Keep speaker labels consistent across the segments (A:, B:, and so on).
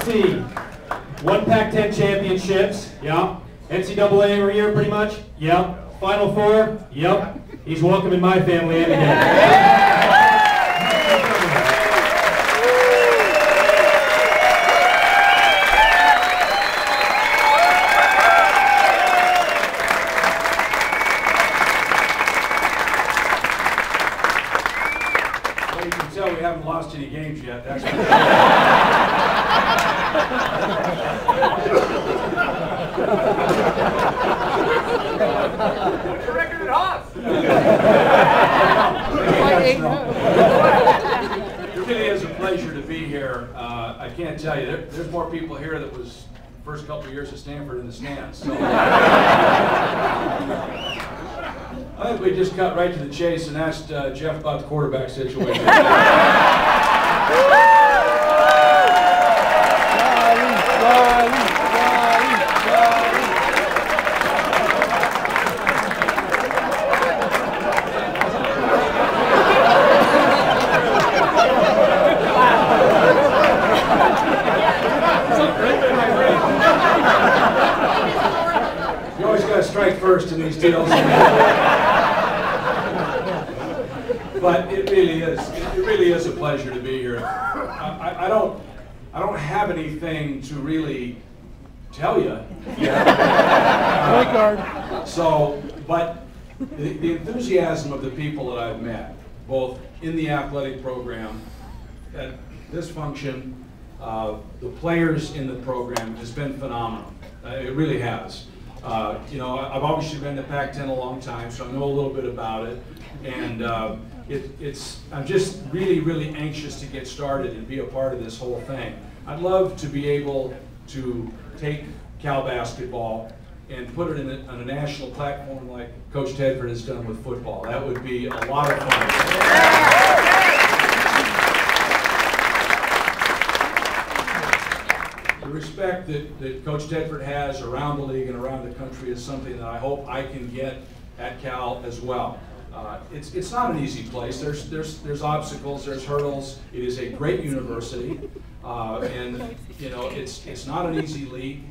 A: Let's see. 1 Pac-10 championships. Yeah. NCAA every year, pretty much. Yep. Final 4. Yep. He's welcome in my family and again.
B: Well, you can tell we haven't lost any games yet. That's
C: What's your record at Hobbs?
B: It really is a pleasure to be here. I can't tell you, there's more people here that was the first couple of years at Stanford in the stands. So. I think we just cut right to the chase and asked Jeff about the quarterback situation. You always got to strike first in these deals. But it really is a pleasure to be here. I don't have anything to really tell you. But the enthusiasm of the people that I've met, both in the athletic program, at this function, the players in the program, has been phenomenal. It really has. You know, I've obviously been to Pac-10 a long time, so I know a little bit about it. And I'm just really anxious to get started and be a part of this whole thing. I'd love to be able to take Cal basketball and put it on a national platform like Coach Tedford has done with football. That would be a lot of fun. The respect that Coach Tedford has around the league and around the country is something that I hope I can get at Cal as well. It's not an easy place. There's obstacles, there's hurdles. It is a great university, and you know it's not an easy league.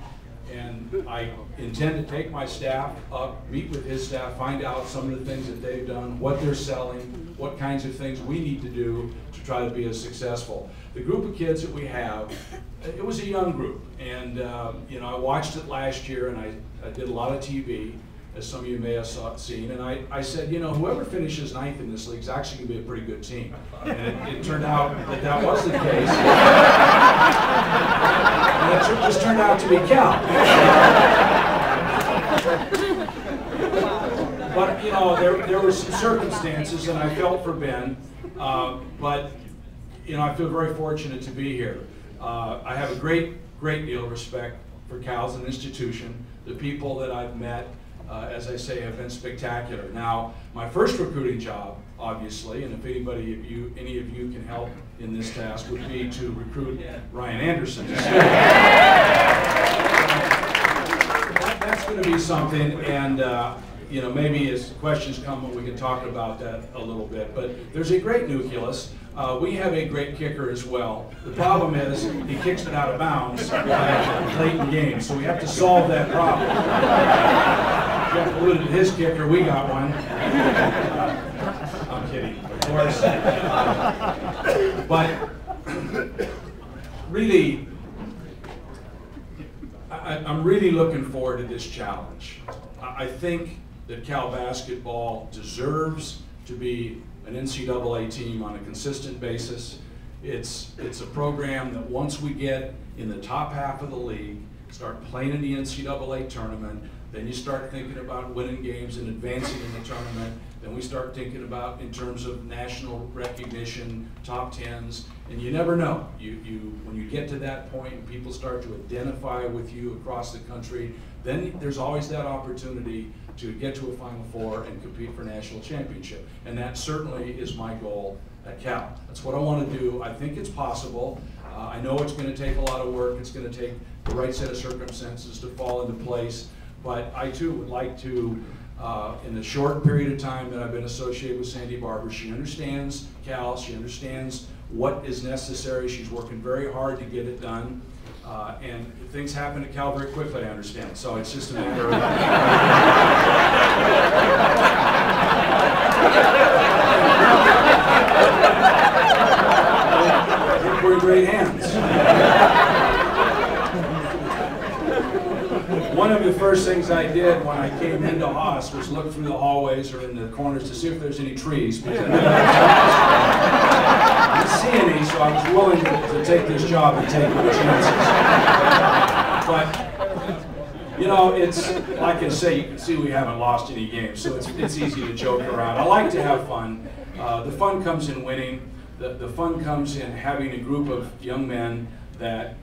B: And I intend to take my staff up, meet with his staff, find out some of the things that they've done, what they're selling, what kinds of things we need to do to try to be as successful. The group of kids that we have, it was a young group, and you know, I watched it last year, and I did a lot of TV, as some of you may have seen, and I said, you know, whoever finishes 9th in this league is actually going to be a pretty good team. And it turned out that was the case. And it just turned out to be Cal. But, you know, there were some circumstances, and I felt for Ben, but, you know, I feel very fortunate to be here. I have a great deal of respect for Cal as an institution. The people that I've met, as I say, have been spectacular. Now, my first recruiting job, obviously, and if any of you can help in this task, would be to recruit Ryan Anderson. That's going to be something, and you know, maybe as questions come, we can talk about that a little bit. But there's a great nucleus. We have a great kicker as well. The problem is he kicks it out of bounds late in games, so we have to solve that problem. Jeff alluded to his kicker, we got one. I'm kidding, of course. But really, I'm really looking forward to this challenge. I think that Cal basketball deserves to be an NCAA team on a consistent basis. It's a program that once we get in the top half of the league, start playing in the NCAA tournament, then you start thinking about winning games and advancing in the tournament. Then we start thinking about in terms of national recognition, top 10s, and you never know. When you get to that point and people start to identify with you across the country, then there's always that opportunity to get to a Final Four and compete for national championship. And that certainly is my goal at Cal. That's what I want to do. I think it's possible. I know it's going to take a lot of work. It's going to take the right set of circumstances to fall into place. But I too would like to, in the short period of time that I've been associated with Sandy Barber, she understands Cal, she understands what is necessary. She's working very hard to get it done. And things happen at Cal very quickly, I understand. So it's just a matter of... We're in great hands. One of the first things I did when I came into Haas was look through the hallways or in the corners to see if there's any trees, because I didn't see any, so I was willing to take this job and take my chances. But, you know, it's, like I say, you can see we haven't lost any games, so it's easy to joke around. I like to have fun. The fun comes in winning. The fun comes in having a group of young men that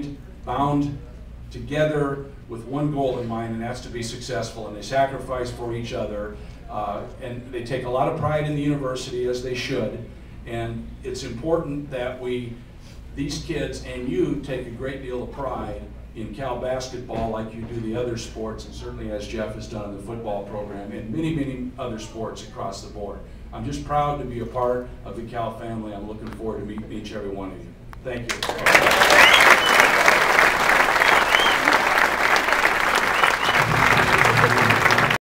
B: bound together with one goal in mind, and that's to be successful, and they sacrifice for each other, and they take a lot of pride in the university, as they should, and it's important that these kids and you take a great deal of pride in Cal basketball like you do the other sports, and certainly as Jeff has done in the football program, and many, many other sports across the board. I'm just proud to be a part of the Cal family. I'm looking forward to meeting each and every one of you. Thank you.